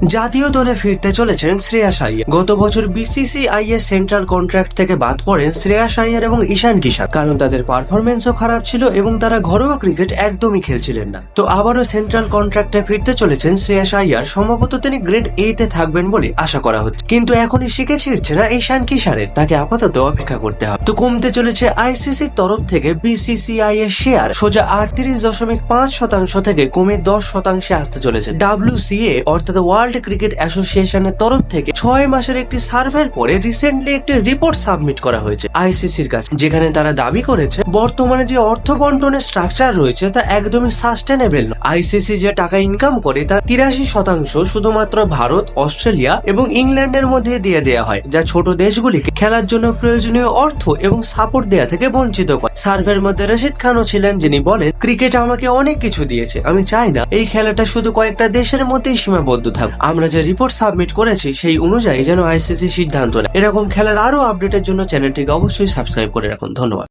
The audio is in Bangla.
জাতীয় দলে ফিরতে চলেছেন শ্রেয়াস আইয়ার। গত বছর বিসিসিআই এর সেন্ট্রাল কন্ট্রাক্ট থেকে বাদ পড়েন শ্রেয়াস আইয়ার এবং ঈশান কিষান, কারণ তাদের পারফরমেন্সও খারাপ ছিল এবং তারা ঘরোয়া ক্রিকেট একদমই খেলছিলেন না। তো আবারও সেন্ট্রাল কন্ট্রাক্টে ফিরতে চলেছেন শ্রেয়াস আইয়ার। সম্ভবত তিনি গ্রেড এ তে থাকবেন বলে আশা করা হচ্ছে, কিন্তু এখনই শিখে ছিড়ছে না ঈশান কিষানের। তাকে আপাতত অপেক্ষা করতে হবে। তো কমতে চলেছে আইসিসির তরফ থেকে বিসিসিআই এর শেয়ার। সোজা 38.5% থেকে কমে 10% আসতে চলেছে। WCA অর্থাৎ ওয়ার্ল্ড ক্রিকেট অ্যাসোসিয়েশনের তরফ থেকে 6 মাসের একটি সার্ভের পরে রিসেন্টলি একটি রিপোর্ট সাবমিট করা হয়েছে আইসিসির কাছে, যেখানে তারা দাবি করেছে বর্তমানে যে অর্থ বন্টনের স্ট্রাকচার রয়েছে তা একদমই সাস্টেনেবল নয়। আইসিসি যে টাকা ইনকাম করে তার 83% শুধুমাত্র ভারত, অস্ট্রেলিয়া এবং ইংল্যান্ডের মধ্যে দিয়ে দেওয়া হয়, যা ছোট দেশগুলিকে খেলার জন্য প্রয়োজনীয় অর্থ এবং সাপোর্ট দেওয়া থেকে বঞ্চিত করে। সার্ভের মধ্যে রশিদ খানও ছিলেন, যিনি বলেন, ক্রিকেট আমাকে অনেক কিছু দিয়েছে, আমি চাই না এই খেলাটা শুধু কয়েকটা দেশের মধ্যেই সীমাবদ্ধ থাক। আমরা যে রিপোর্ট সাবমিট করেছি সেই অনুযায়ী যেন আইসিসি সিদ্ধান্ত নেয়। এরকম খেলার আরো আপডেটের জন্য চ্যানেলটিকে অবশ্যই সাবস্ক্রাইব করে রাখুন। ধন্যবাদ।